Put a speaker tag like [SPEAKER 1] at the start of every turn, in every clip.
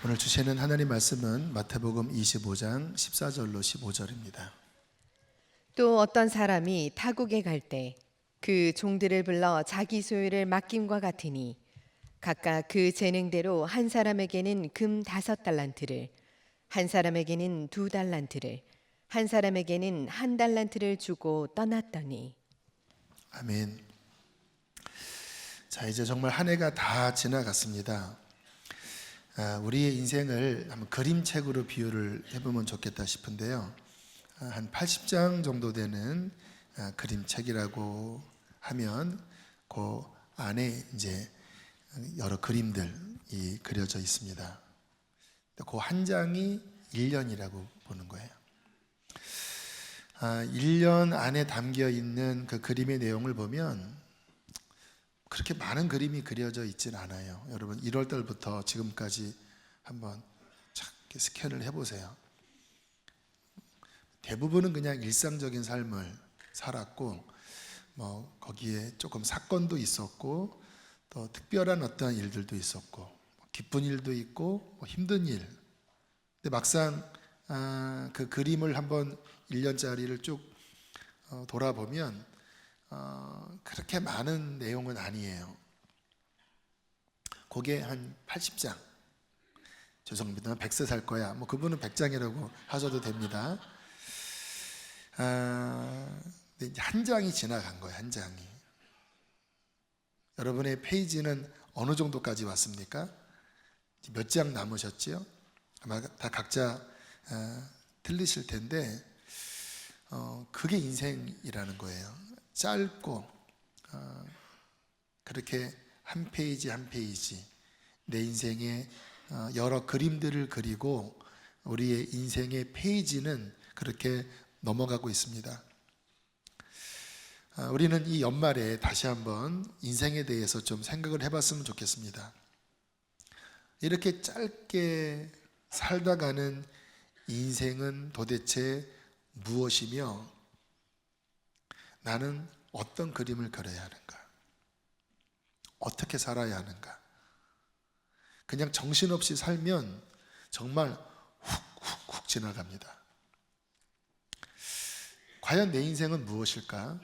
[SPEAKER 1] 오늘 주시는 하나님 말씀은 마태복음 25장 14절로 15절입니다.
[SPEAKER 2] 또 어떤 사람이 타국에 갈 때 그 종들을 불러 자기 소유를 맡김과 같으니 각각 그 재능대로 한 사람에게는 금 5달란트를, 한 사람에게는 2달란트를, 한 사람에게는 1달란트를 주고 떠났더니.
[SPEAKER 1] 아멘. 자, 이제 정말 한 해가 다 지나갔습니다. 우리의 인생을 한번 그림책으로 비유를 해보면 좋겠다 싶은데요. 한 80장 정도 되는 그림책이라고 하면 그 안에 이제 여러 그림들이 그려져 있습니다. 그 한 장이 1년이라고 보는 거예요. 1년 안에 담겨 있는 그 그림의 내용을 보면 그렇게 많은 그림이 그려져 있진 않아요. 여러분 1월 달부터 지금까지 한번 착 스캔을 해보세요. 대부분은 그냥 일상적인 삶을 살았고 거기에 조금 사건도 있었고 또 특별한 어떤 일들도 있었고 기쁜 일도 있고 힘든 일. 근데 막상 그 그림을 한번 1년짜리를 쭉 돌아보면 그렇게 많은 내용은 아니에요. 그게 한 80장. 죄송합니다. 100세 살 거야. 그분은 100장이라고 하셔도 됩니다. 근데 이제 한 장이 지나간 거예요. 한 장이. 여러분의 페이지는 어느 정도까지 왔습니까? 몇 장 남으셨지요? 아마 다 각자 틀리실 텐데 그게 인생이라는 거예요. 짧고 그렇게 한 페이지 한 페이지 내 인생의 여러 그림들을 그리고 우리의 인생의 페이지는 그렇게 넘어가고 있습니다. 우리는 이 연말에 다시 한번 인생에 대해서 좀 생각을 해봤으면 좋겠습니다. 이렇게 짧게 살다 가는 인생은 도대체 무엇이며 나는 어떤 그림을 그려야 하는가? 어떻게 살아야 하는가? 그냥 정신없이 살면 정말 훅훅훅 지나갑니다. 과연 내 인생은 무엇일까?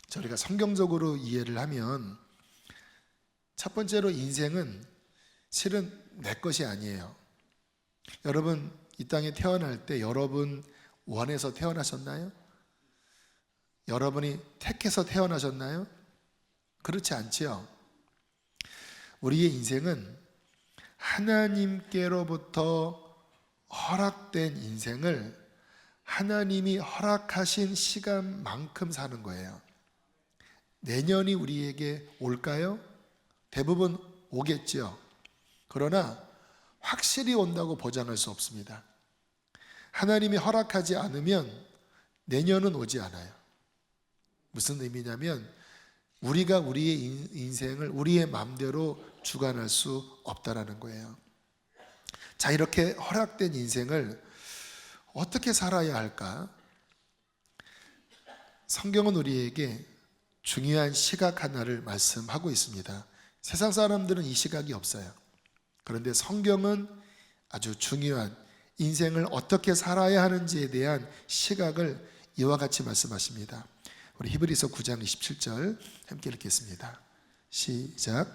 [SPEAKER 1] 저희가 성경적으로 이해를 하면 첫 번째로 인생은 실은 내 것이 아니에요. 여러분 이 땅에 태어날 때 여러분 원해서 태어나셨나요? 여러분이 택해서 태어나셨나요? 그렇지 않지요. 우리의 인생은 하나님께로부터 허락된 인생을 하나님이 허락하신 시간만큼 사는 거예요. 내년이 우리에게 올까요? 대부분 오겠죠. 그러나 확실히 온다고 보장할 수 없습니다. 하나님이 허락하지 않으면 내년은 오지 않아요. 무슨 의미냐면 우리가 우리의 인생을 우리의 마음대로 주관할 수 없다라는 거예요. 자, 이렇게 허락된 인생을 어떻게 살아야 할까? 성경은 우리에게 중요한 시각 하나를 말씀하고 있습니다. 세상 사람들은 이 시각이 없어요. 그런데 성경은 아주 중요한 인생을 어떻게 살아야 하는지에 대한 시각을 이와 같이 말씀하십니다. 우리 히브리서 9장 27절 함께 읽겠습니다. 시작.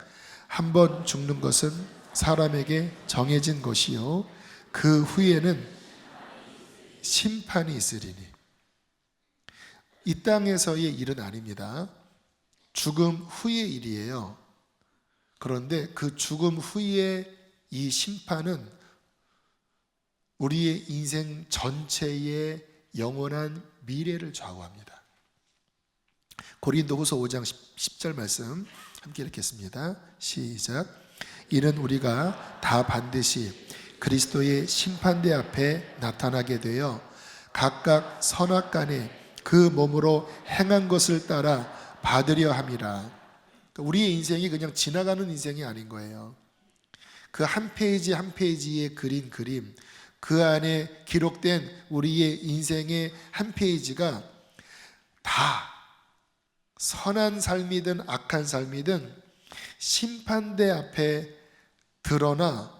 [SPEAKER 1] 한 번 죽는 것은 사람에게 정해진 것이요 그 후에는 심판이 있으리니. 이 땅에서의 일은 아닙니다. 죽음 후의 일이에요. 그런데 그 죽음 후의 이 심판은 우리의 인생 전체의 영원한 미래를 좌우합니다. 고린도후서 5장 10절 말씀 함께 읽겠습니다. 시작. 이는 우리가 다 반드시 그리스도의 심판대 앞에 나타나게 되어 각각 선악간에 그 몸으로 행한 것을 따라 받으려 함이라. 우리의 인생이 그냥 지나가는 인생이 아닌 거예요. 그 한 페이지 한 페이지에 그린 그림, 그 안에 기록된 우리의 인생의 한 페이지가 다 선한 삶이든 악한 삶이든 심판대 앞에 드러나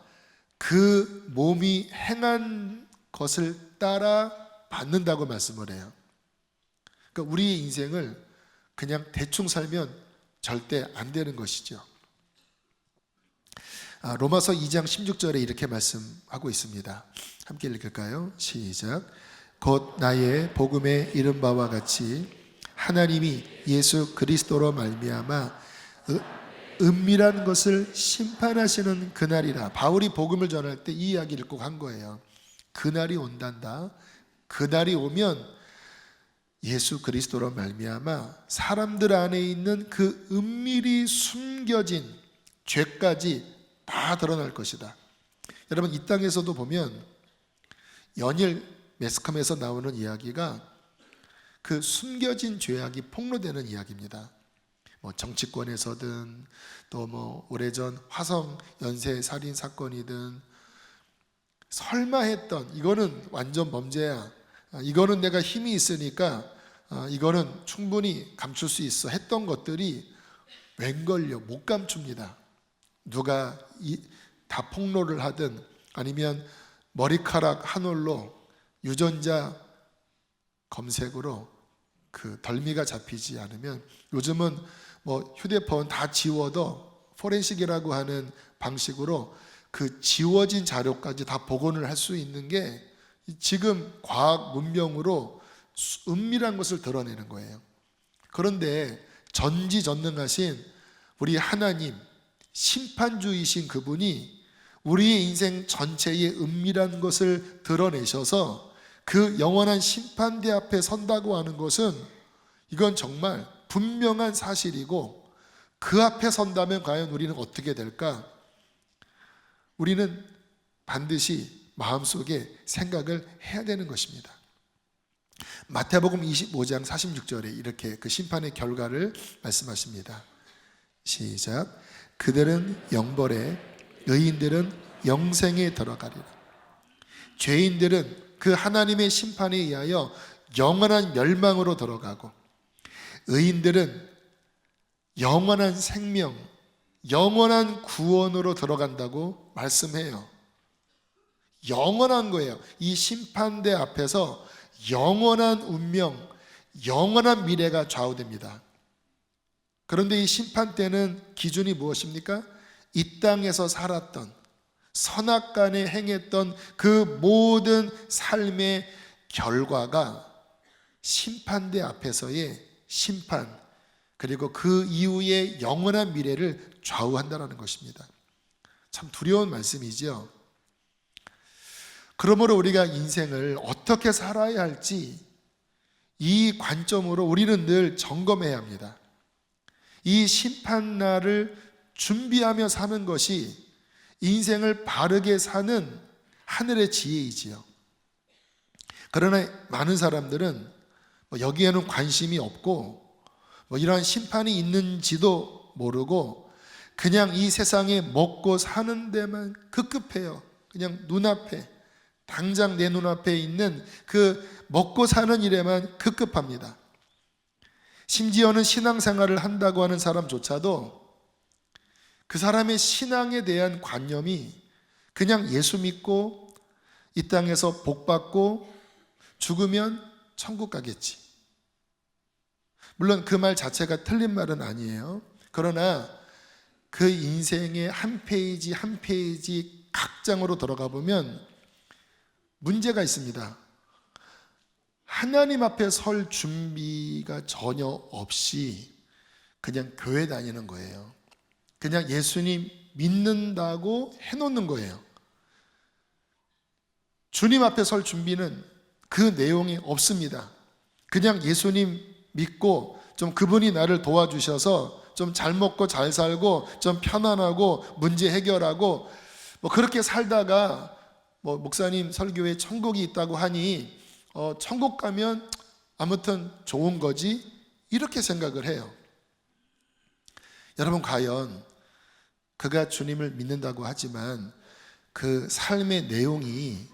[SPEAKER 1] 그 몸이 행한 것을 따라 받는다고 말씀을 해요. 그러니까 우리의 인생을 그냥 대충 살면 절대 안 되는 것이죠. 로마서 2장 16절에 이렇게 말씀하고 있습니다. 함께 읽을까요? 시작. 곧 나의 복음에 이른 바와 같이 하나님이 예수 그리스도로 말미암아 은밀한 것을 심판하시는 그날이라. 바울이 복음을 전할 때 이 이야기를 꼭 한 거예요. 그날이 온단다. 그날이 오면 예수 그리스도로 말미암아 사람들 안에 있는 그 은밀히 숨겨진 죄까지 다 드러날 것이다. 여러분, 이 땅에서도 보면 연일 매스컴에서 나오는 이야기가 그 숨겨진 죄악이 폭로되는 이야기입니다. 정치권에서든 또 오래전 화성 연쇄 살인 사건이든 설마 했던 이거는 완전 범죄야, 이거는 내가 힘이 있으니까 이거는 충분히 감출 수 있어 했던 것들이 웬걸요 못 감춥니다. 누가 다 폭로를 하든 아니면 머리카락 한 올로 유전자 검색으로 그 덜미가 잡히지 않으면, 요즘은 휴대폰 다 지워도 포렌식이라고 하는 방식으로 그 지워진 자료까지 다 복원을 할 수 있는 게 지금 과학 문명으로 은밀한 것을 드러내는 거예요. 그런데 전지전능하신 우리 하나님, 심판주이신 그분이 우리의 인생 전체의 은밀한 것을 드러내셔서 그 영원한 심판대 앞에 선다고 하는 것은 이건 정말 분명한 사실이고, 그 앞에 선다면 과연 우리는 어떻게 될까? 우리는 반드시 마음속에 생각을 해야 되는 것입니다. 마태복음 25장 46절에 이렇게 그 심판의 결과를 말씀하십니다. 시작. 그들은 영벌에, 의인들은 영생에 들어가리라. 죄인들은 그 하나님의 심판에 의하여 영원한 멸망으로 들어가고, 의인들은 영원한 생명, 영원한 구원으로 들어간다고 말씀해요. 영원한 거예요. 이 심판대 앞에서 영원한 운명, 영원한 미래가 좌우됩니다. 그런데 이 심판 때는 기준이 무엇입니까? 이 땅에서 살았던, 선악간에 행했던 그 모든 삶의 결과가 심판대 앞에서의 심판, 그리고 그 이후의 영원한 미래를 좌우한다는 것입니다. 참 두려운 말씀이죠. 그러므로 우리가 인생을 어떻게 살아야 할지 이 관점으로 우리는 늘 점검해야 합니다. 이 심판날을 준비하며 사는 것이 인생을 바르게 사는 하늘의 지혜이지요. 그러나 많은 사람들은 여기에는 관심이 없고 이러한 심판이 있는지도 모르고 그냥 이 세상에 먹고 사는 데만 급급해요. 그냥 눈앞에, 당장 내 눈앞에 있는 그 먹고 사는 일에만 급급합니다. 심지어는 신앙생활을 한다고 하는 사람조차도 그 사람의 신앙에 대한 관념이 그냥 예수 믿고 이 땅에서 복 받고 죽으면 천국 가겠지. 물론 그 말 자체가 틀린 말은 아니에요. 그러나 그 인생의 한 페이지 한 페이지 각 장으로 들어가 보면 문제가 있습니다. 하나님 앞에 설 준비가 전혀 없이 그냥 교회 다니는 거예요. 그냥 예수님 믿는다고 해놓는 거예요. 주님 앞에 설 준비는 그 내용이 없습니다. 그냥 예수님 믿고 좀 그분이 나를 도와주셔서 좀 잘 먹고 잘 살고 좀 편안하고 문제 해결하고 그렇게 살다가 목사님 설교에 천국이 있다고 하니 천국 가면 아무튼 좋은 거지, 이렇게 생각을 해요. 여러분, 과연 그가 주님을 믿는다고 하지만 그 삶의 내용이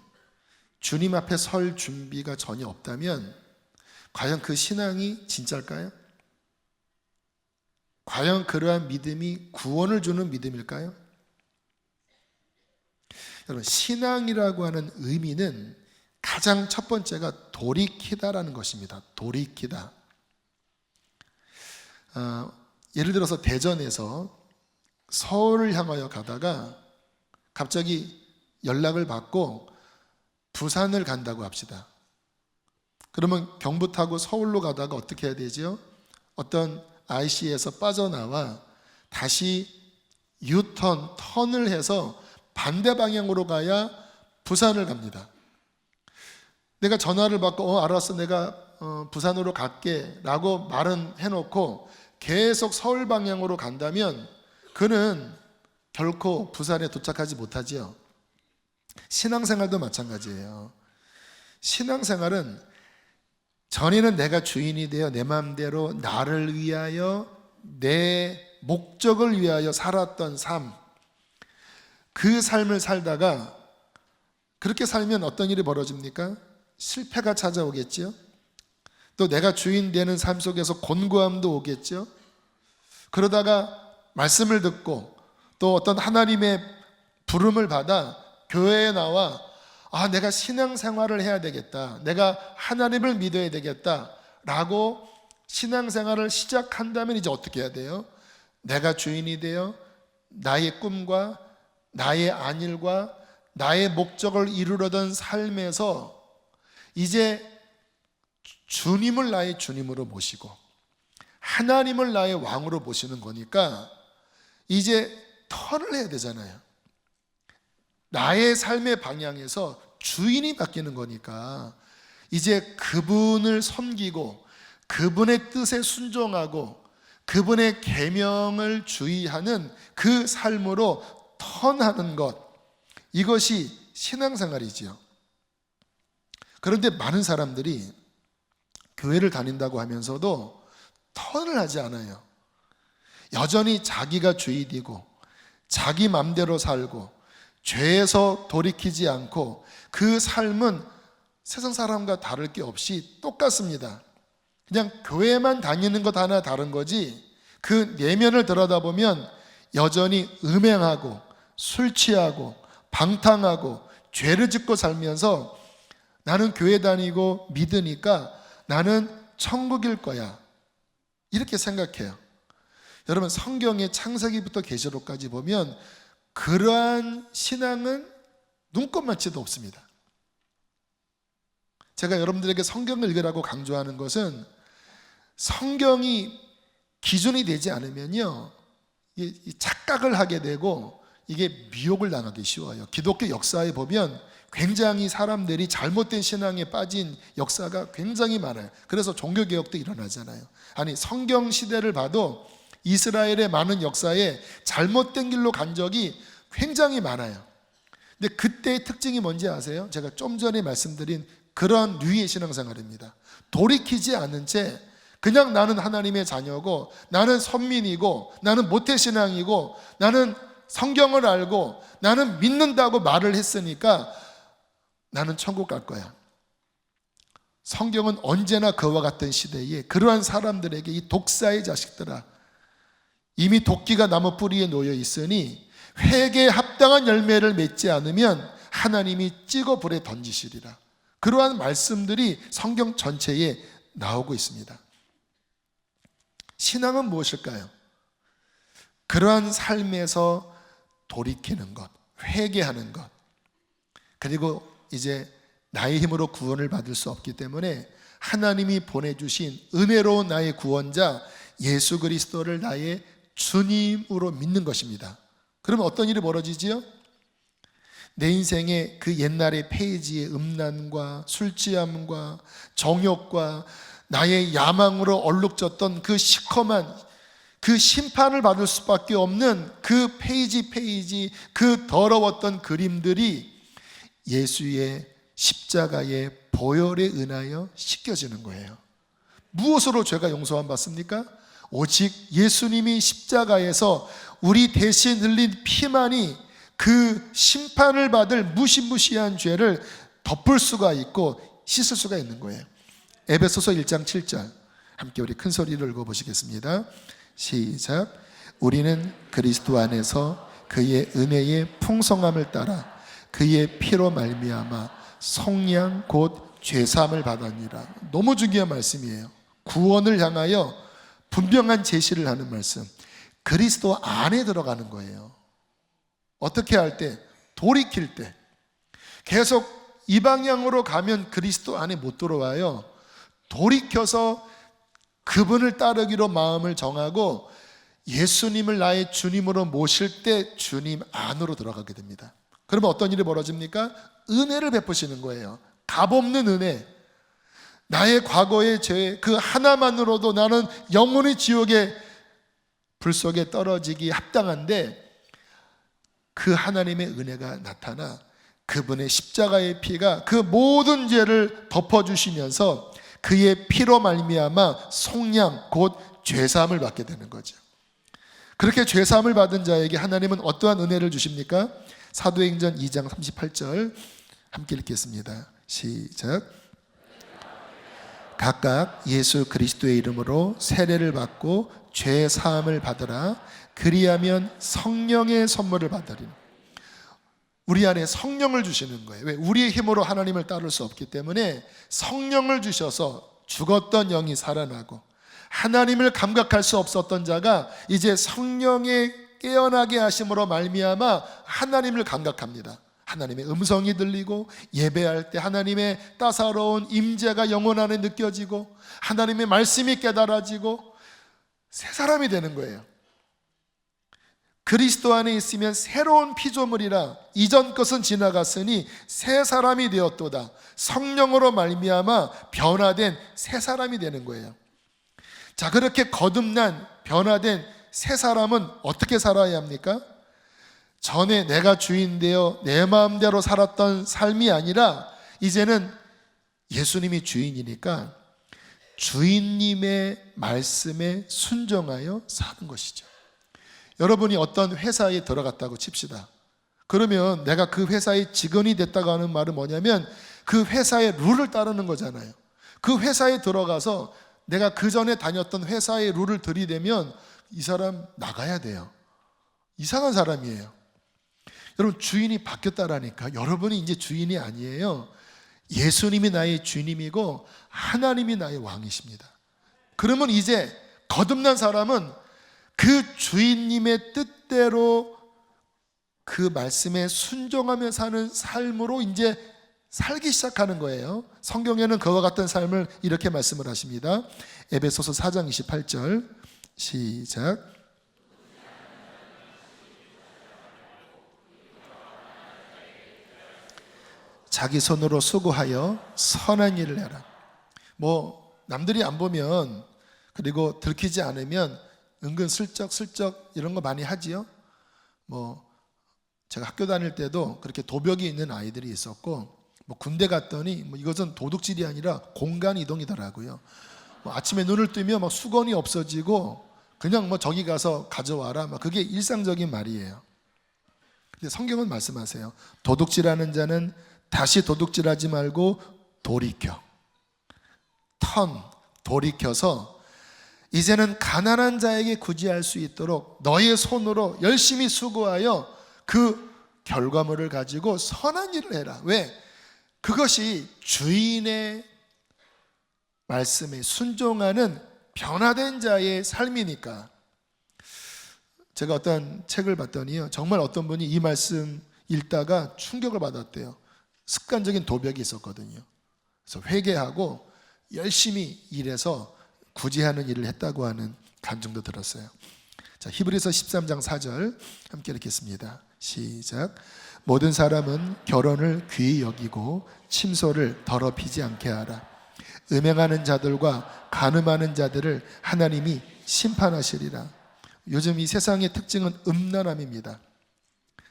[SPEAKER 1] 주님 앞에 설 준비가 전혀 없다면 과연 그 신앙이 진짜일까요? 과연 그러한 믿음이 구원을 주는 믿음일까요? 여러분, 신앙이라고 하는 의미는 가장 첫 번째가 돌이키다라는 것입니다. 돌이키다. 예를 들어서 대전에서 서울을 향하여 가다가 갑자기 연락을 받고 부산을 간다고 합시다. 그러면 경부 타고 서울로 가다가 어떻게 해야 되죠? 어떤 IC에서 빠져나와 다시 턴을 해서 반대 방향으로 가야 부산을 갑니다. 내가 전화를 받고 알았어, 내가 부산으로 갈게 라고 말은 해놓고 계속 서울 방향으로 간다면 그는 결코 부산에 도착하지 못하지요. 신앙생활도 마찬가지예요. 신앙생활은 전에는 내가 주인이 되어 내 마음대로 나를 위하여 내 목적을 위하여 살았던 삶, 그 삶을 살다가 그렇게 살면 어떤 일이 벌어집니까? 실패가 찾아오겠죠. 또 내가 주인 되는 삶 속에서 곤고함도 오겠죠. 그러다가 말씀을 듣고 또 어떤 하나님의 부름을 받아 교회에 나와 내가 신앙생활을 해야 되겠다, 내가 하나님을 믿어야 되겠다 라고 신앙생활을 시작한다면 이제 어떻게 해야 돼요? 내가 주인이 되어 나의 꿈과 나의 안일과 나의 목적을 이루려던 삶에서 이제 주님을 나의 주님으로 모시고 하나님을 나의 왕으로 모시는 거니까 이제 턴을 해야 되잖아요. 나의 삶의 방향에서 주인이 바뀌는 거니까 이제 그분을 섬기고 그분의 뜻에 순종하고 그분의 계명을 주의하는 그 삶으로 턴하는 것, 이것이 신앙생활이지요. 그런데 많은 사람들이 교회를 다닌다고 하면서도 턴을 하지 않아요. 여전히 자기가 주인이고 자기 맘대로 살고 죄에서 돌이키지 않고 그 삶은 세상 사람과 다를 게 없이 똑같습니다. 그냥 교회만 다니는 것 하나 다른 거지 그 내면을 들여다보면 여전히 음행하고 술 취하고 방탕하고 죄를 짓고 살면서 나는 교회 다니고 믿으니까 나는 천국일 거야, 이렇게 생각해요. 여러분, 성경의 창세기부터 계시록까지 보면 그러한 신앙은 눈꼽만치도 없습니다. 제가 여러분들에게 성경을 읽으라고 강조하는 것은 성경이 기준이 되지 않으면요, 착각을 하게 되고 이게 미혹을 당하기 쉬워요. 기독교 역사에 보면 굉장히 사람들이 잘못된 신앙에 빠진 역사가 굉장히 많아요. 그래서 종교개혁도 일어나잖아요. 아니, 성경 시대를 봐도 이스라엘의 많은 역사에 잘못된 길로 간 적이 굉장히 많아요. 근데 그때의 특징이 뭔지 아세요? 제가 좀 전에 말씀드린 그런 류의 신앙생활입니다. 돌이키지 않은 채 그냥 나는 하나님의 자녀고 나는 선민이고 나는 모태신앙이고 나는 성경을 알고 나는 믿는다고 말을 했으니까 나는 천국 갈 거야. 성경은 언제나 그와 같은 시대에 그러한 사람들에게 이 독사의 자식들아, 이미 도끼가 나무 뿌리에 놓여 있으니 회개에 합당한 열매를 맺지 않으면 하나님이 찍어 불에 던지시리라. 그러한 말씀들이 성경 전체에 나오고 있습니다. 신앙은 무엇일까요? 그러한 삶에서 돌이키는 것, 회개하는 것, 그리고 이제 나의 힘으로 구원을 받을 수 없기 때문에 하나님이 보내주신 은혜로운 나의 구원자 예수 그리스도를 나의 주님으로 믿는 것입니다. 그러면 어떤 일이 벌어지지요? 내 인생의 그 옛날의 페이지의 음란과 술 취함과 정욕과 나의 야망으로 얼룩졌던 그 시커먼 그 심판을 받을 수밖에 없는 그 페이지 그 더러웠던 그림들이 예수의 십자가의 보혈에 은하여 씻겨지는 거예요. 무엇으로 죄가 용서함 받습니까? 오직 예수님이 십자가에서 우리 대신 흘린 피만이 그 심판을 받을 무시무시한 죄를 덮을 수가 있고 씻을 수가 있는 거예요. 에베소서 1장 7절 함께 우리 큰 소리로 읽어보시겠습니다. 시작. 우리는 그리스도 안에서 그의 은혜의 풍성함을 따라 그의 피로 말미암아 속량 곧 죄사함을 받았니라. 너무 중요한 말씀이에요. 구원을 향하여 분명한 제시를 하는 말씀. 그리스도 안에 들어가는 거예요. 어떻게 할 때? 돌이킬 때. 계속 이 방향으로 가면 그리스도 안에 못 들어와요. 돌이켜서 그분을 따르기로 마음을 정하고 예수님을 나의 주님으로 모실 때 주님 안으로 들어가게 됩니다. 그러면 어떤 일이 벌어집니까? 은혜를 베푸시는 거예요. 값없는 은혜. 나의 과거의 죄 그 하나만으로도 나는 영원히 지옥의 불 속에 떨어지기 합당한데, 그 하나님의 은혜가 나타나 그분의 십자가의 피가 그 모든 죄를 덮어주시면서 그의 피로 말미암아 속량 곧 죄사함을 받게 되는 거죠. 그렇게 죄사함을 받은 자에게 하나님은 어떠한 은혜를 주십니까? 사도행전 2장 38절 함께 읽겠습니다. 시작. 각각 예수 그리스도의 이름으로 세례를 받고 죄 사함을 받으라. 그리하면 성령의 선물을 받으리라. 우리 안에 성령을 주시는 거예요. 왜? 우리의 힘으로 하나님을 따를 수 없기 때문에 성령을 주셔서 죽었던 영이 살아나고 하나님을 감각할 수 없었던 자가 이제 성령의 깨어나게 하심으로 말미암아 하나님을 감각합니다. 하나님의 음성이 들리고 예배할 때 하나님의 따사로운 임재가 영혼 안에 느껴지고 하나님의 말씀이 깨달아지고 새 사람이 되는 거예요. 그리스도 안에 있으면 새로운 피조물이라 이전 것은 지나갔으니 새 사람이 되었도다. 성령으로 말미암아 변화된 새 사람이 되는 거예요. 자, 그렇게 거듭난 변화된 새 사람은 어떻게 살아야 합니까? 전에 내가 주인 되어 내 마음대로 살았던 삶이 아니라 이제는 예수님이 주인이니까 주인님의 말씀에 순종하여 사는 것이죠. 여러분이 어떤 회사에 들어갔다고 칩시다. 그러면 내가 그 회사의 직원이 됐다고 하는 말은 뭐냐면 그 회사의 룰을 따르는 거잖아요. 그 회사에 들어가서 내가 그 전에 다녔던 회사의 룰을 들이대면 이 사람 나가야 돼요. 이상한 사람이에요. 여러분, 주인이 바뀌었다라니까. 여러분이 이제 주인이 아니에요. 예수님이 나의 주님이고 하나님이 나의 왕이십니다. 그러면 이제 거듭난 사람은 그 주인님의 뜻대로 그 말씀에 순종하며 사는 삶으로 이제 살기 시작하는 거예요. 성경에는 그와 같은 삶을 이렇게 말씀을 하십니다. 에베소서 4장 28절 시작. 자기 손으로 수고하여 선한 일을 해라. 뭐 남들이 안 보면 그리고 들키지 않으면 은근 슬쩍 이런 거 많이 하지요. 뭐 제가 학교 다닐 때도 그렇게 도벽이 있는 아이들이 있었고, 뭐 군대 갔더니 뭐 이것은 도둑질이 아니라 공간 이동이더라고요. 뭐 아침에 눈을 뜨면 막 수건이 없어지고 그냥 뭐 저기 가서 가져와라. 막 그게 일상적인 말이에요. 근데 성경은 말씀하세요. 도둑질하는 자는 다시 도둑질하지 말고 돌이켜서 이제는 가난한 자에게 구제할 수 있도록 너의 손으로 열심히 수고하여 그 결과물을 가지고 선한 일을 해라. 왜? 그것이 주인의 말씀에 순종하는 변화된 자의 삶이니까. 제가 어떤 책을 봤더니요, 정말 어떤 분이 이 말씀 읽다가 충격을 받았대요. 습관적인 도벽이 있었거든요. 그래서 회개하고 열심히 일해서 구제하는 일을 했다고 하는 간증도 들었어요. 자, 히브리서 13장 4절 함께 읽겠습니다. 시작. 모든 사람은 결혼을 귀히 여기고 침소를 더럽히지 않게 하라. 음행하는 자들과 간음하는 자들을 하나님이 심판하시리라. 요즘 이 세상의 특징은 음란함입니다.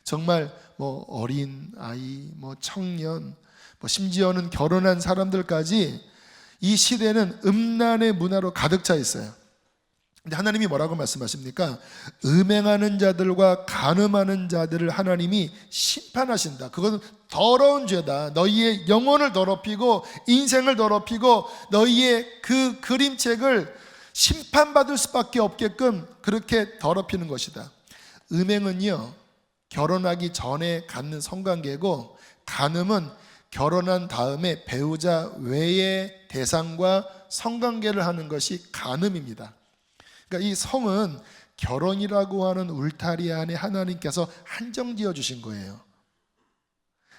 [SPEAKER 1] 정말 뭐 어린 아이, 뭐 청년, 뭐 심지어는 결혼한 사람들까지 이 시대는 음란의 문화로 가득 차 있어요. 근데 하나님이 뭐라고 말씀하십니까? 음행하는 자들과 간음하는 자들을 하나님이 심판하신다. 그것은 더러운 죄다. 너희의 영혼을 더럽히고 인생을 더럽히고 너희의 그 그림책을 심판받을 수밖에 없게끔 그렇게 더럽히는 것이다. 음행은요, 결혼하기 전에 갖는 성관계고, 간음은 결혼한 다음에 배우자 외의 대상과 성관계를 하는 것이 간음입니다. 그러니까 이 성은 결혼이라고 하는 울타리 안에 하나님께서 한정지어 주신 거예요.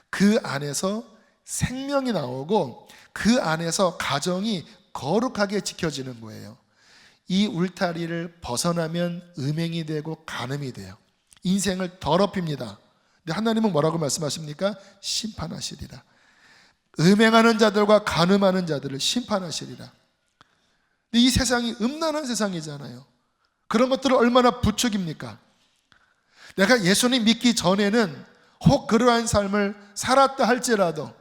[SPEAKER 1] 그 안에서 생명이 나오고 그 안에서 가정이 거룩하게 지켜지는 거예요. 이 울타리를 벗어나면 음행이 되고 간음이 돼요. 인생을 더럽힙니다. 근데 하나님은 뭐라고 말씀하십니까? 심판하시리라. 음행하는 자들과 간음하는 자들을 심판하시리라. 근데 이 세상이 음란한 세상이잖아요. 그런 것들을 얼마나 부추깁니까? 내가 예수님 믿기 전에는 혹 그러한 삶을 살았다 할지라도,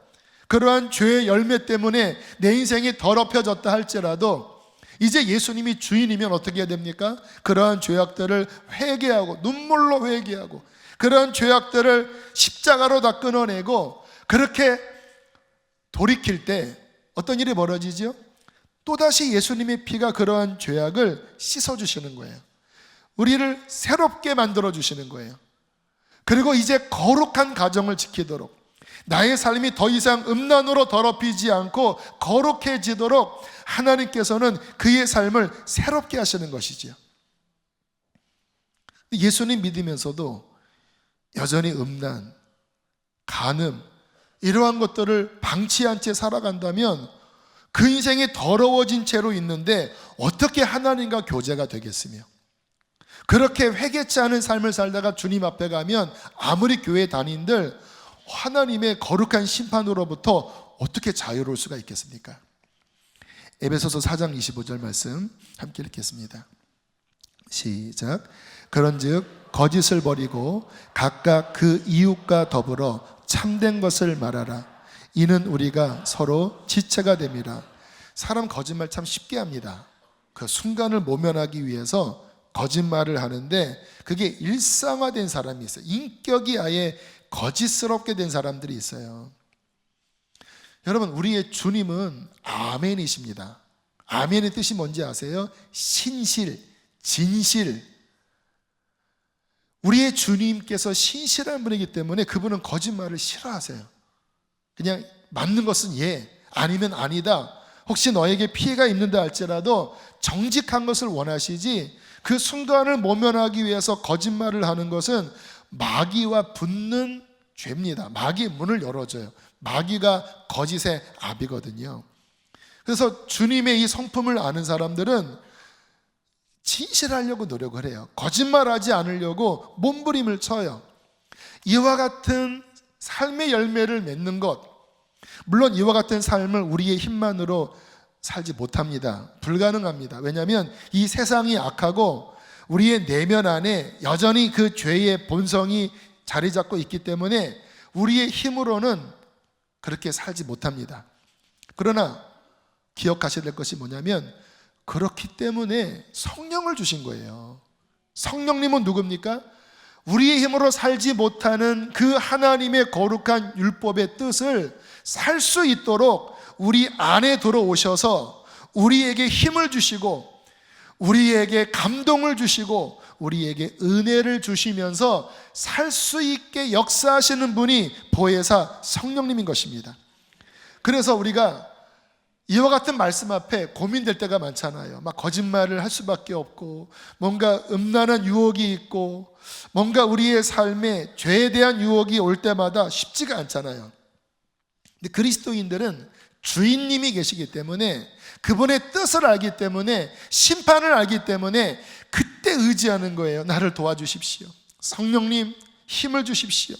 [SPEAKER 1] 그러한 죄의 열매 때문에 내 인생이 더럽혀졌다 할지라도, 이제 예수님이 주인이면 어떻게 해야 됩니까? 그러한 죄악들을 회개하고, 눈물로 회개하고, 그러한 죄악들을 십자가로 다 끊어내고, 그렇게 돌이킬 때 어떤 일이 벌어지죠? 또다시 예수님의 피가 그러한 죄악을 씻어주시는 거예요. 우리를 새롭게 만들어주시는 거예요. 그리고 이제 거룩한 가정을 지키도록, 나의 삶이 더 이상 음란으로 더럽히지 않고 거룩해지도록 하나님께서는 그의 삶을 새롭게 하시는 것이지요. 예수님 믿으면서도 여전히 음란, 간음, 이러한 것들을 방치한 채 살아간다면 그 인생이 더러워진 채로 있는데 어떻게 하나님과 교제가 되겠으며, 그렇게 회개치 않은 삶을 살다가 주님 앞에 가면 아무리 교회 다닌들 하나님의 거룩한 심판으로부터 어떻게 자유로울 수가 있겠습니까? 에베소서 4장 25절 말씀 함께 읽겠습니다. 시작. 그런즉 거짓을 버리고 각각 그 이웃과 더불어 참된 것을 말하라. 이는 우리가 서로 지체가 됨이라. 사람 거짓말 참 쉽게 합니다. 그 순간을 모면하기 위해서 거짓말을 하는데 그게 일상화된 사람이 있어요. 인격이 아예 거짓스럽게 된 사람들이 있어요. 여러분, 우리의 주님은 아멘이십니다. 아멘의 뜻이 뭔지 아세요? 신실, 진실. 우리의 주님께서 신실한 분이기 때문에 그분은 거짓말을 싫어하세요. 그냥 맞는 것은 예, 아니면 아니다. 혹시 너에게 피해가 있는다 할지라도 정직한 것을 원하시지, 그 순간을 모면하기 위해서 거짓말을 하는 것은 마귀와 붙는 죄입니다. 마귀의 문을 열어줘요. 마귀가 거짓의 아비거든요. 그래서 주님의 이 성품을 아는 사람들은 진실하려고 노력을 해요. 거짓말하지 않으려고 몸부림을 쳐요. 이와 같은 삶의 열매를 맺는 것, 물론 이와 같은 삶을 우리의 힘만으로 살지 못합니다. 불가능합니다. 왜냐하면 이 세상이 악하고 우리의 내면 안에 여전히 그 죄의 본성이 자리 잡고 있기 때문에 우리의 힘으로는 그렇게 살지 못합니다. 그러나 기억하셔야 될 것이 뭐냐면, 그렇기 때문에 성령을 주신 거예요. 성령님은 누굽니까? 우리의 힘으로 살지 못하는 그 하나님의 거룩한 율법의 뜻을 살 수 있도록 우리 안에 들어오셔서 우리에게 힘을 주시고, 우리에게 감동을 주시고, 우리에게 은혜를 주시면서 살 수 있게 역사하시는 분이 보혜사 성령님인 것입니다. 그래서 우리가 이와 같은 말씀 앞에 고민될 때가 많잖아요. 막 거짓말을 할 수밖에 없고, 뭔가 음란한 유혹이 있고, 뭔가 우리의 삶에 죄에 대한 유혹이 올 때마다 쉽지가 않잖아요. 근데 그리스도인들은 주인님이 계시기 때문에, 그분의 뜻을 알기 때문에, 심판을 알기 때문에 그때 의지하는 거예요. 나를 도와주십시오. 성령님 힘을 주십시오.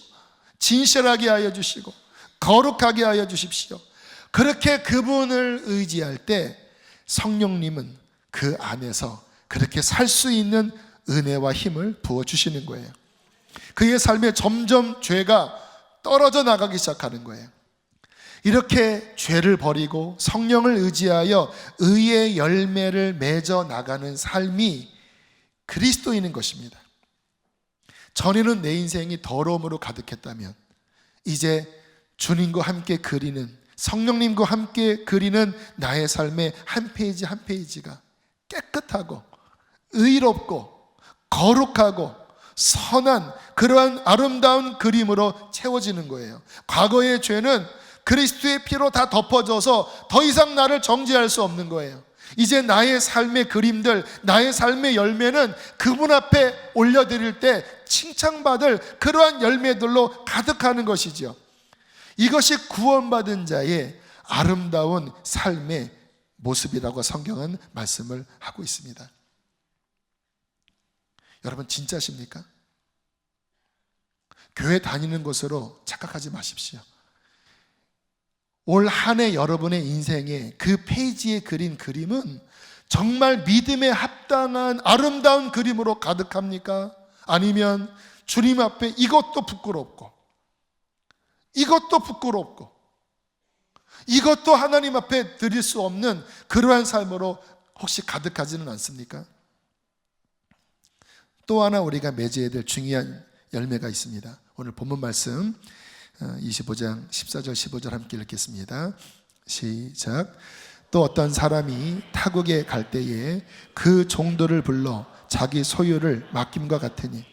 [SPEAKER 1] 진실하게 하여 주시고 거룩하게 하여 주십시오. 그렇게 그분을 의지할 때 성령님은 그 안에서 그렇게 살 수 있는 은혜와 힘을 부어주시는 거예요. 그의 삶에 점점 죄가 떨어져 나가기 시작하는 거예요. 이렇게 죄를 버리고 성령을 의지하여 의의 열매를 맺어 나가는 삶이 그리스도인인 것입니다. 전에는 내 인생이 더러움으로 가득했다면 이제 주님과 함께 그리는, 성령님과 함께 그리는 나의 삶의 한 페이지 한 페이지가 깨끗하고 의롭고 거룩하고 선한 그러한 아름다운 그림으로 채워지는 거예요. 과거의 죄는 그리스도의 피로 다 덮어져서 더 이상 나를 정죄할 수 없는 거예요. 이제 나의 삶의 그림들, 나의 삶의 열매는 그분 앞에 올려드릴 때 칭찬받을 그러한 열매들로 가득하는 것이죠. 이것이 구원받은 자의 아름다운 삶의 모습이라고 성경은 말씀을 하고 있습니다. 여러분 진짜십니까? 교회 다니는 것으로 착각하지 마십시오. 올 한 해 여러분의 인생에 그 페이지에 그린 그림은 정말 믿음에 합당한 아름다운 그림으로 가득합니까? 아니면 주님 앞에 이것도 부끄럽고 이것도 하나님 앞에 드릴 수 없는 그러한 삶으로 혹시 가득하지는 않습니까? 또 하나 우리가 맺어야 될 중요한 열매가 있습니다. 오늘 본문 말씀 25장 14절 15절 함께 읽겠습니다. 시작. 또 어떤 사람이 타국에 갈 때에 그 종들을 불러 자기 소유를 맡김과 같으니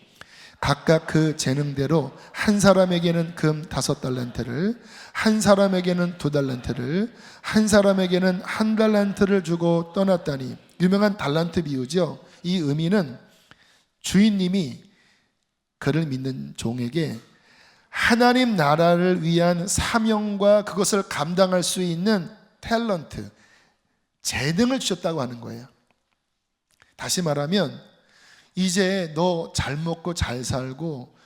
[SPEAKER 1] 각각 그 재능대로 한 사람에게는 금 5달란트를, 한 사람에게는 2달란트를, 한 사람에게는 1달란트를 주고 떠났다니. 유명한 달란트 비유죠. 이 의미는 주인님이 그를 믿는 종에게 하나님 나라를 위한 사명과 그것을 감당할 수 있는 탤런트, 재능을 주셨다고 하는 거예요. 다시 말하면 이제 너 잘 먹고 잘 살고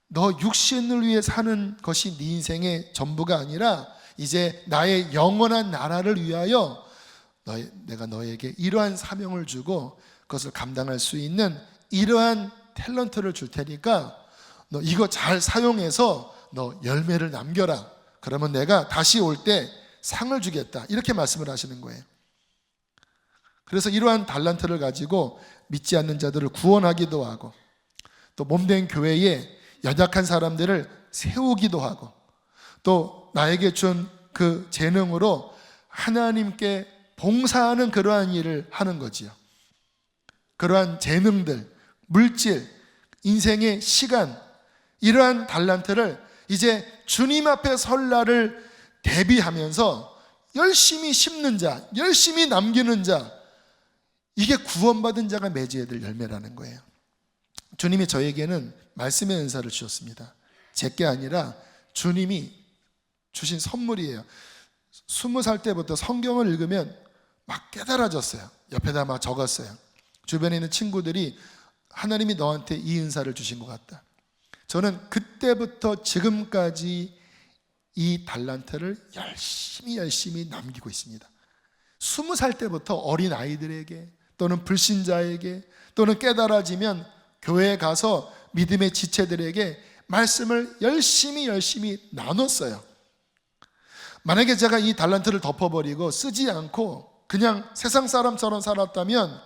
[SPEAKER 1] 너 육신을 위해 사는 것이 네 인생의 전부가 아니라 이제 나의 영원한 나라를 위하여 내가 너에게 이러한 사명을 주고 그것을 감당할 수 있는 이러한 탤런트를 줄 테니까 너 이거 잘 사용해서 너 열매를 남겨라. 그러면 내가 다시 올 때 상을 주겠다. 이렇게 말씀을 하시는 거예요. 그래서 이러한 달란트를 가지고 믿지 않는 자들을 구원하기도 하고 또 몸된 교회에 연약한 사람들을 세우기도 하고 또 나에게 준 그 재능으로 하나님께 봉사하는 그러한 일을 하는 거지요. 그러한 재능들, 물질, 인생의 시간, 이러한 달란트를 이제 주님 앞에 설 날을 대비하면서 열심히 심는 자, 열심히 남기는 자, 이게 구원받은 자가 맺어야 될 열매라는 거예요. 주님이 저에게는 말씀의 은사를 주셨습니다. 제게 아니라 주님이 주신 선물이에요. 20살 때부터 성경을 읽으면 막 깨달아졌어요. 옆에다 막 적었어요. 주변에 있는 친구들이 하나님이 너한테 이 은사를 주신 것 같다. 저는 그때부터 지금까지 이 달란트를 열심히 남기고 있습니다. 20살 때부터 어린 아이들에게 또는 불신자에게 또는 깨달아지면 교회에 가서 믿음의 지체들에게 말씀을 열심히 나눴어요. 만약에 제가 이 달란트를 덮어버리고 쓰지 않고 그냥 세상 사람처럼 살았다면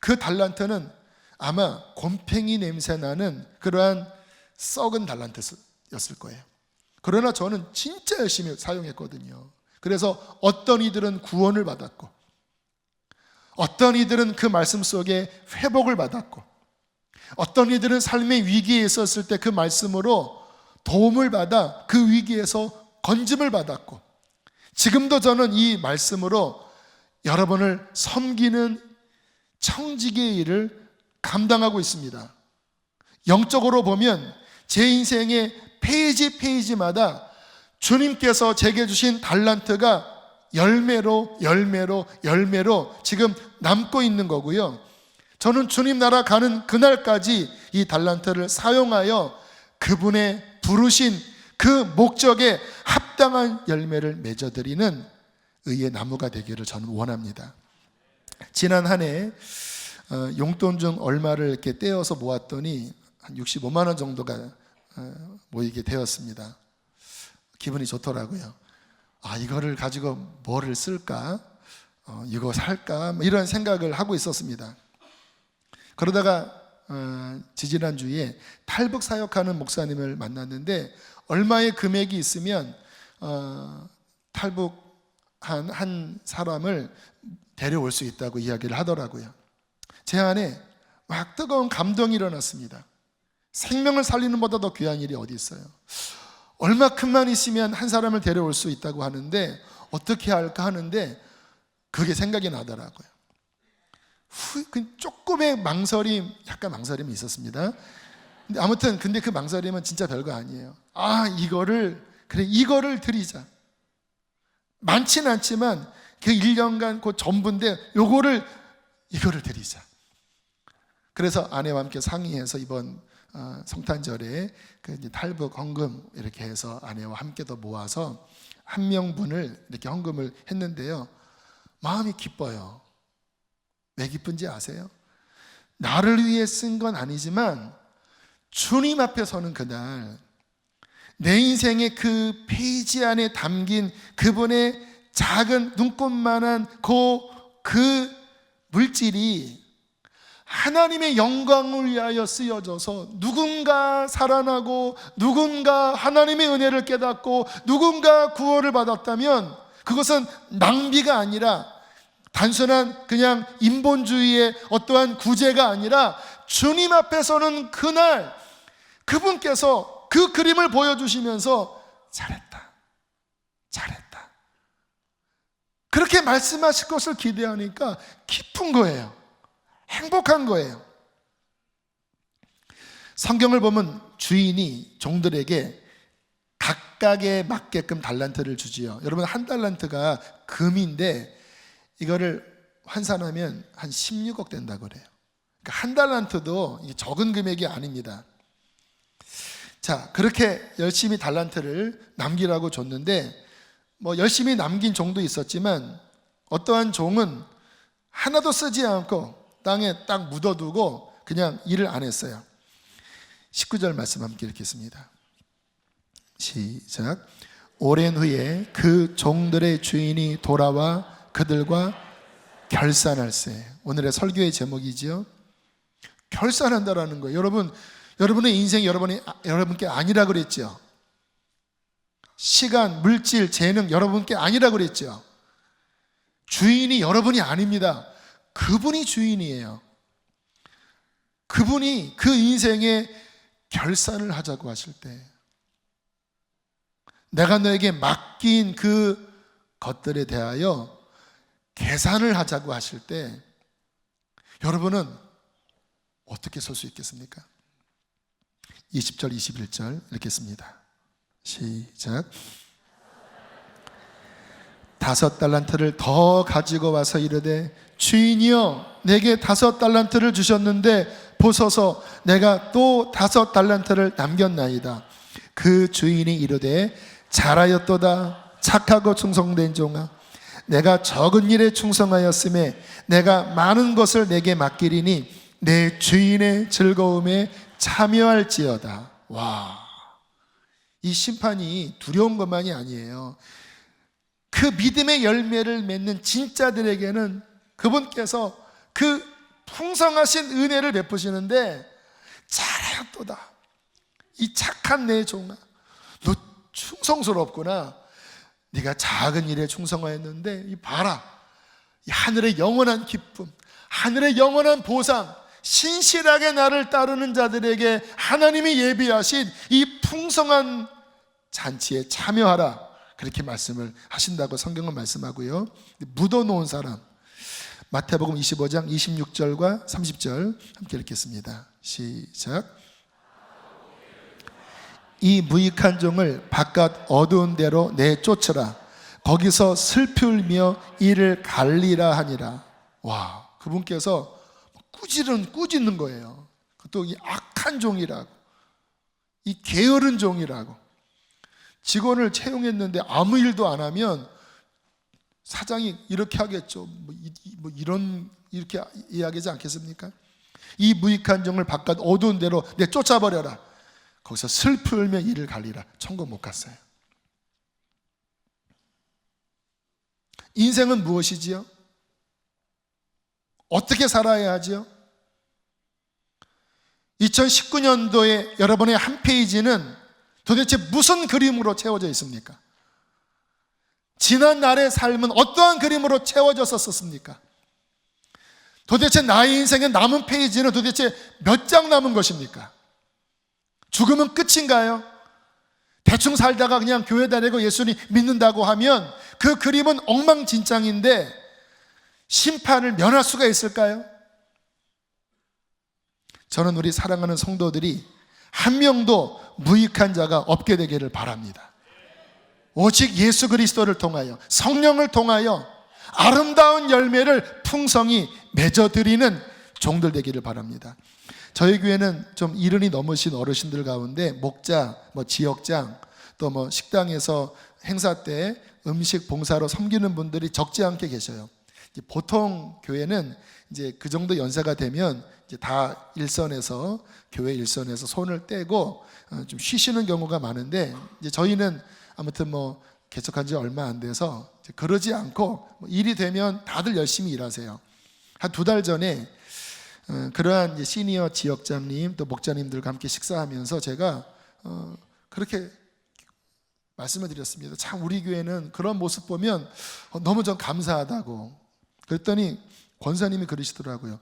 [SPEAKER 1] 그 달란트는 아마 곰팡이 냄새 나는 그러한 썩은 달란트였을 거예요. 그러나 저는 진짜 열심히 사용했거든요. 그래서 어떤 이들은 구원을 받았고 어떤 이들은 그 말씀 속에 회복을 받았고 어떤 이들은 삶의 위기에 있었을 때 그 말씀으로 도움을 받아 그 위기에서 건짐을 받았고 지금도 저는 이 말씀으로 여러분을 섬기는 청지기의 일을 감당하고 있습니다. 영적으로 보면 제 인생의 페이지마다 주님께서 제게 주신 달란트가 열매로 지금 남고 있는 거고요. 저는 주님 나라 가는 그날까지 이 달란트를 사용하여 그분의 부르신 그 목적에 합당한 열매를 맺어드리는 의의 나무가 되기를 저는 원합니다. 지난 한 해 용돈 중 얼마를 이렇게 떼어서 모았더니 한 65만 원 정도가 모이게 되었습니다. 기분이 좋더라고요. 이거를 가지고 뭐를 쓸까? 이거 살까? 이런 생각을 하고 있었습니다. 그러다가 지지난주에 탈북 사역하는 목사님을 만났는데 얼마의 금액이 있으면 탈북한 한 사람을 데려올 수 있다고 이야기를 하더라고요. 제 안에 막 뜨거운 감동이 일어났습니다. 생명을 살리는 것보다 더 귀한 일이 어디 있어요? 얼마큼만 있으면 한 사람을 데려올 수 있다고 하는데 어떻게 할까 하는데 그게 생각이 나더라고요. 그 조금의 망설임, 약간 망설임이 있었습니다. 근데 아무튼 근데 그 망설임은 진짜 별거 아니에요. 이거를 드리자. 많지는 않지만 그 1년간 그 전부인데 이거를 드리자. 그래서 아내와 함께 상의해서 이번 성탄절에 그 이제 탈북 헌금 이렇게 해서 아내와 함께 더 모아서 한 명분을 이렇게 헌금을 했는데요. 마음이 기뻐요. 왜 기쁜지 아세요? 나를 위해 쓴 건 아니지만 주님 앞에 서는 그날 내 인생의 그 페이지 안에 담긴 그분의 작은 눈꽃만한 그 물질이 하나님의 영광을 위하여 쓰여져서 누군가 살아나고 누군가 하나님의 은혜를 깨닫고 누군가 구원을 받았다면 그것은 낭비가 아니라 단순한 그냥 인본주의의 어떠한 구제가 아니라 주님 앞에서는 그날 그분께서 그 그림을 보여주시면서 잘했다 그렇게 말씀하실 것을 기대하니까 기쁜 거예요. 행복한 거예요. 성경을 보면 주인이 종들에게 각각에 맞게끔 달란트를 주지요. 여러분 한 달란트가 금인데 이거를 환산하면 한 16억 된다고 그래요. 그러니까 한 달란트도 적은 금액이 아닙니다. 자, 그렇게 열심히 달란트를 남기라고 줬는데 열심히 남긴 종도 있었지만 어떠한 종은 하나도 쓰지 않고 땅에 딱 묻어두고 그냥 일을 안 했어요. 19절 말씀 함께 읽겠습니다. 시작. 오랜 후에 그 종들의 주인이 돌아와 그들과 결산할세. 오늘의 설교의 제목이지요. 결산한다라는 거예요. 여러분의 인생이 여러분께 아니라 그랬죠. 시간, 물질, 재능 여러분께 아니라 그랬죠. 주인이 여러분이 아닙니다. 그분이 주인이에요. 그분이 그 인생에 결산을 하자고 하실 때 내가 너에게 맡긴 그 것들에 대하여 계산을 하자고 하실 때 여러분은 어떻게 설 수 있겠습니까? 20절 21절 읽겠습니다. 시작. 5 달란트를 더 가지고 와서 이르되 주인이여 내게 5 달란트를 주셨는데 보소서 내가 또 5 달란트를 남겼나이다. 그 주인이 이르되 잘하였도다 착하고 충성된 종아 내가 적은 일에 충성하였음에 내가 많은 것을 내게 맡기리니 내 주인의 즐거움에 참여할지어다. 와, 이 심판이 두려운 것만이 아니에요. 그 믿음의 열매를 맺는 진짜들에게는 그분께서 그 풍성하신 은혜를 베푸시는데 잘하였도다 이 착한 내 종아 너 충성스럽구나. 네가 작은 일에 충성하였는데 이 봐라 이 하늘의 영원한 기쁨 하늘의 영원한 보상 신실하게 나를 따르는 자들에게 하나님이 예비하신 이 풍성한 잔치에 참여하라 그렇게 말씀을 하신다고 성경은 말씀하고요. 묻어놓은 사람 마태복음 25장 26절과 30절 함께 읽겠습니다. 시작. 이 무익한 종을 바깥 어두운 데로 내쫓으라. 거기서 슬피 울며 이를 갈리라 하니라. 와, 그분께서 꾸짖는 거예요. 또 이 악한 종이라고, 이 게으른 종이라고. 직원을 채용했는데 아무 일도 안 하면 사장이 이렇게 하겠죠. 이렇게 이야기하지 않겠습니까? 이 무익한 종을 바깥 어두운 데로 내쫓아버려라. 거기서 슬피 울며 이를 갈리라. 천국 못 갔어요. 인생은 무엇이지요? 어떻게 살아야 하지요? 2019년도에 여러분의 한 페이지는 도대체 무슨 그림으로 채워져 있습니까? 지난 날의 삶은 어떠한 그림으로 채워졌었습니까? 도대체 나의 인생의 남은 페이지는 도대체 몇 장 남은 것입니까? 죽으면 끝인가요? 대충 살다가 그냥 교회 다니고 예수님 믿는다고 하면 그 그림은 엉망진창인데 심판을 면할 수가 있을까요? 저는 우리 사랑하는 성도들이 한 명도 무익한 자가 없게 되기를 바랍니다. 오직 예수 그리스도를 통하여, 성령을 통하여 아름다운 열매를 풍성히 맺어드리는 종들 되기를 바랍니다. 저희 교회는 좀 이른이 넘으신 어르신들 가운데 목자, 지역장, 또 식당에서 행사 때 음식 봉사로 섬기는 분들이 적지 않게 계셔요. 보통 교회는 이제 그 정도 연세가 되면 이제 다 일선에서, 교회 일선에서 손을 떼고 좀 쉬시는 경우가 많은데, 이제 저희는 아무튼 개척한 지 얼마 안 돼서 그러지 않고 일이 되면 다들 열심히 일하세요. 한 2달 전에 그러한 이제 시니어 지역장님 또 목자님들과 함께 식사하면서 제가 그렇게 말씀을 드렸습니다. 참 우리 교회는 그런 모습 보면 너무 좀 감사하다고. 그랬더니 권사님이 그러시더라고요.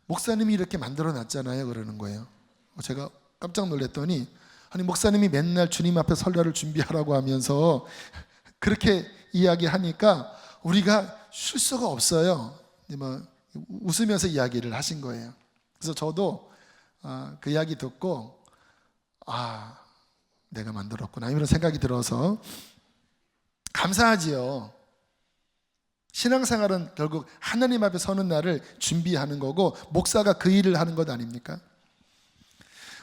[SPEAKER 1] 목사님이 이렇게 만들어 놨잖아요, 그러는 거예요. 제가 깜짝 놀랐더니, 아니 목사님이 맨날 주님 앞에 설날을 준비하라고 하면서 그렇게 이야기하니까 우리가 쉴 수가 없어요. 웃으면서 이야기를 하신 거예요. 그래서 저도 그 이야기 듣고 내가 만들었구나 이런 생각이 들어서 감사하지요. 신앙생활은 결국 하나님 앞에 서는 날을 준비하는 거고, 목사가 그 일을 하는 것 아닙니까?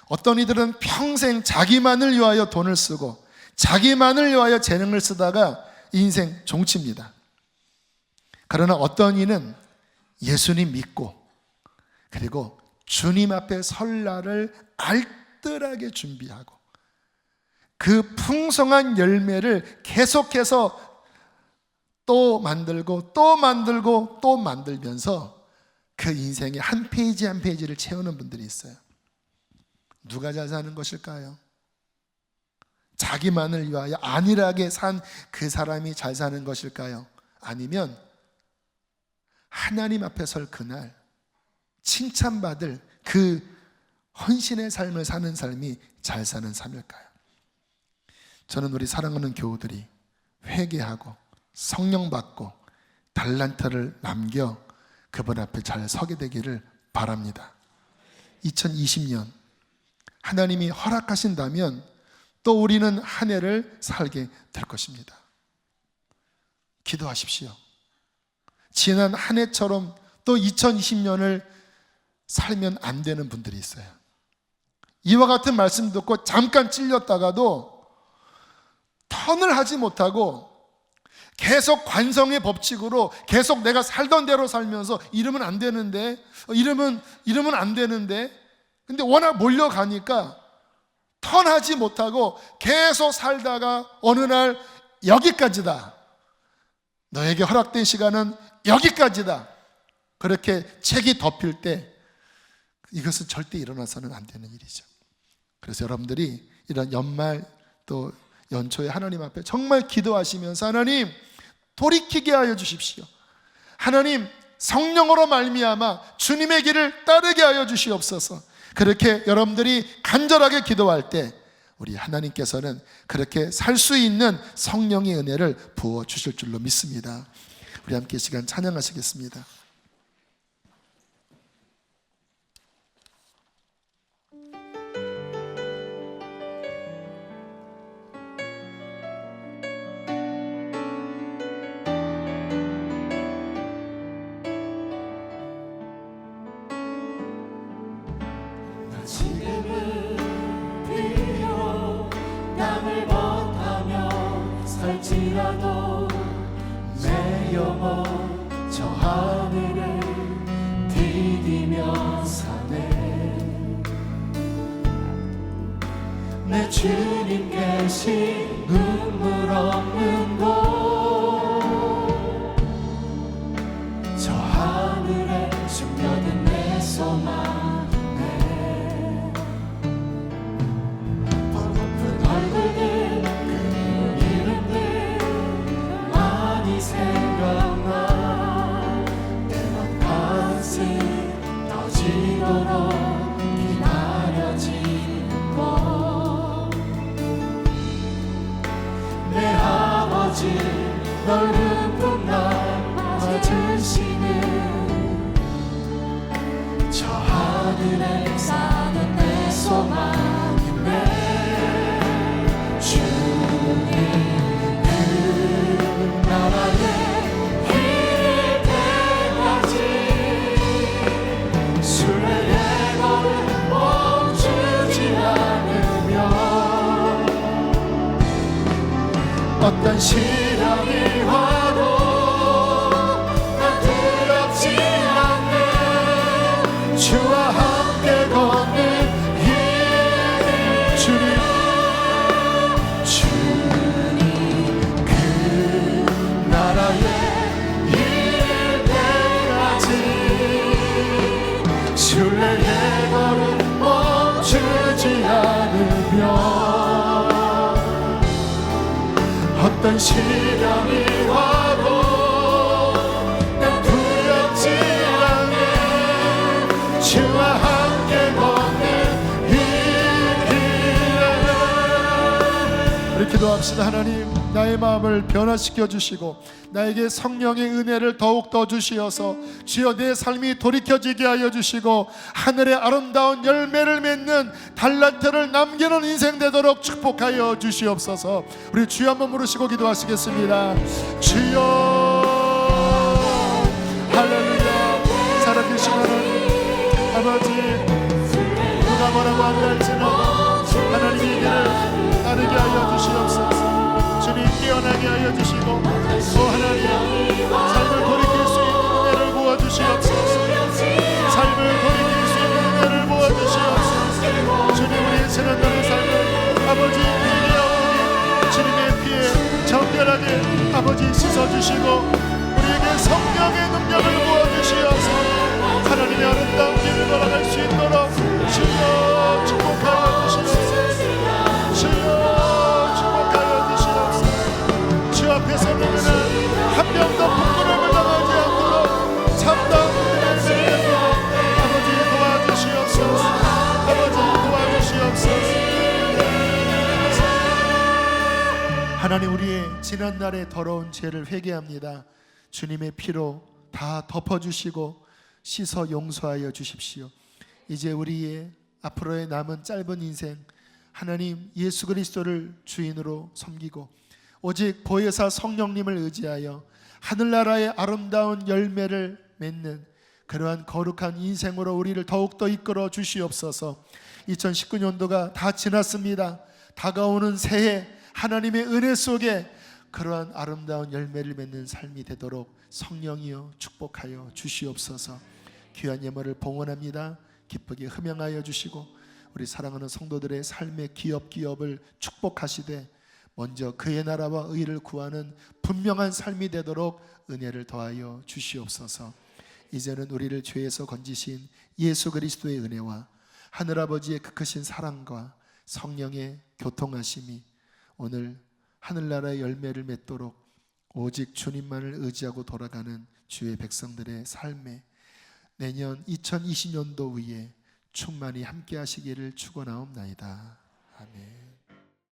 [SPEAKER 1] 어떤 이들은 평생 자기만을 위하여 돈을 쓰고 자기만을 위하여 재능을 쓰다가 인생 종칩니다. 그러나 어떤 이는 예수님 믿고 그리고 주님 앞에 설 날을 알뜰하게 준비하고 그 풍성한 열매를 계속해서 또 만들고 또 만들고 또 만들면서 그 인생의 한 페이지 한 페이지를 채우는 분들이 있어요. 누가 잘 사는 것일까요? 자기만을 위하여 안일하게 산 그 사람이 잘 사는 것일까요? 아니면 하나님 앞에 설 그날 칭찬받을 그 헌신의 삶을 사는 삶이 잘 사는 삶일까요? 저는 우리 사랑하는 교우들이 회개하고 성령 받고 달란트를 남겨 그분 앞에 잘 서게 되기를 바랍니다. 2020년 하나님이 허락하신다면 또 우리는 한 해를 살게 될 것입니다. 기도하십시오. 지난 한 해처럼 또 2020년을 살면 안 되는 분들이 있어요. 이와 같은 말씀 듣고 잠깐 찔렸다가도 턴을 하지 못하고 계속 관성의 법칙으로 계속 내가 살던 대로 살면서 이러면 안 되는데, 이러면 안 되는데, 근데 워낙 몰려가니까 턴하지 못하고 계속 살다가 어느 날 여기까지다, 너에게 허락된 시간은 여기까지다, 그렇게 책이 덮일 때 이것은 절대 일어나서는 안 되는 일이죠. 그래서 여러분들이 이런 연말 또 연초에 하나님 앞에 정말 기도하시면서 하나님 돌이키게 하여 주십시오. 하나님 성령으로 말미암아 주님의 길을 따르게 하여 주시옵소서. 그렇게 여러분들이 간절하게 기도할 때 우리 하나님께서는 그렇게 살 수 있는 성령의 은혜를 부어 주실 줄로 믿습니다. 우리 함께 시간 찬양하시겠습니다.
[SPEAKER 3] 지금은 비록 땅을 벗하며 살지라도 내 영혼 저 하늘을 디디며 사네. 내 주님 계신 눈물 없는 곳, 저 하늘에 숨겨둔 내 소망, 기다려지는 것 아버지 넓은 품날 맞으시는 저 하늘에 사는 내 소망이네. 주님 그 나라에 이를 때까지 순례의 걸음 멈추지 않으며 어떤 시련이 와도 난 두렵지 않네. 주와 함께 걷는 이 주님 그 나라에 이를 때까지 순례의 걸음 멈추지 않으며 어떤 시련이 와도 난 두렵지 않네. 주와 함께 걷는 이 길을. 우리 기도합시다. 하나님, 나의 마음을 변화시켜 주시고 나에게 성령의 은혜를 더욱더 주시어서 주여 내 삶이 돌이켜지게 하여 주시고 하늘의 아름다운 열매를 맺는 달란트를 남기는 인생 되도록 축복하여 주시옵소서. 우리 주여 한번 부르시고 기도하시겠습니다. 주여 할렐루야. 살아계신 하나님 아버지, 누가 뭐라고 한다 할지는 하나님의 길을 따르게 하여 주시옵소서. 주님 깨어나게 하여 주시고 또 하나님 삶을 돌이킬 수 있는 은혜를 부어주시옵소서. 삶을 돌이킬 수 있는 은혜를 부어주시옵소서. 주님 우리의 지난날의 삶을 아버지 회개하오니 주님의 피에 정결하게 아버지 씻어주시고 우리에게 성령의 능력을 부어주시옵소서. 하나님의 아름다운 길을 걸어갈 수 있도록 주여 축복하여 주시옵소서. 주여 축복하여 주시옵소서. 주 앞에서는 한 명도 부끄러움을 당하지 않도록 참다운 은혜를 베풀도록 아버지 도와주시옵소서. 아버지 도와주시옵소서. 하나님, 우리의 지난날의 더러운 죄를 회개합니다. 주님의 피로 다 덮어주시고 씻어 용서하여 주십시오. 이제 우리의 앞으로의 남은 짧은 인생 하나님 예수 그리스도를 주인으로 섬기고 오직 보혜사 성령님을 의지하여 하늘나라의 아름다운 열매를 맺는 그러한 거룩한 인생으로 우리를 더욱더 이끌어 주시옵소서. 2019년도가 다 지났습니다. 다가오는 새해 하나님의 은혜 속에 그러한 아름다운 열매를 맺는 삶이 되도록 성령이여 축복하여 주시옵소서. 귀한 예물을 봉헌합니다. 기쁘게 흠양하여 주시고 우리 사랑하는 성도들의 삶의 기업을 축복하시되 먼저 그의 나라와 의를 구하는 분명한 삶이 되도록 은혜를 더하여 주시옵소서. 이제는 우리를 죄에서 건지신 예수 그리스도의 은혜와 하늘아버지의 그 크신 사랑과 성령의 교통하심이 오늘 하늘나라의 열매를 맺도록 오직 주님만을 의지하고 돌아가는 주의 백성들의 삶에 내년 2020년도 위에 충만히 함께 하시기를 축원하옵나이다. 아멘.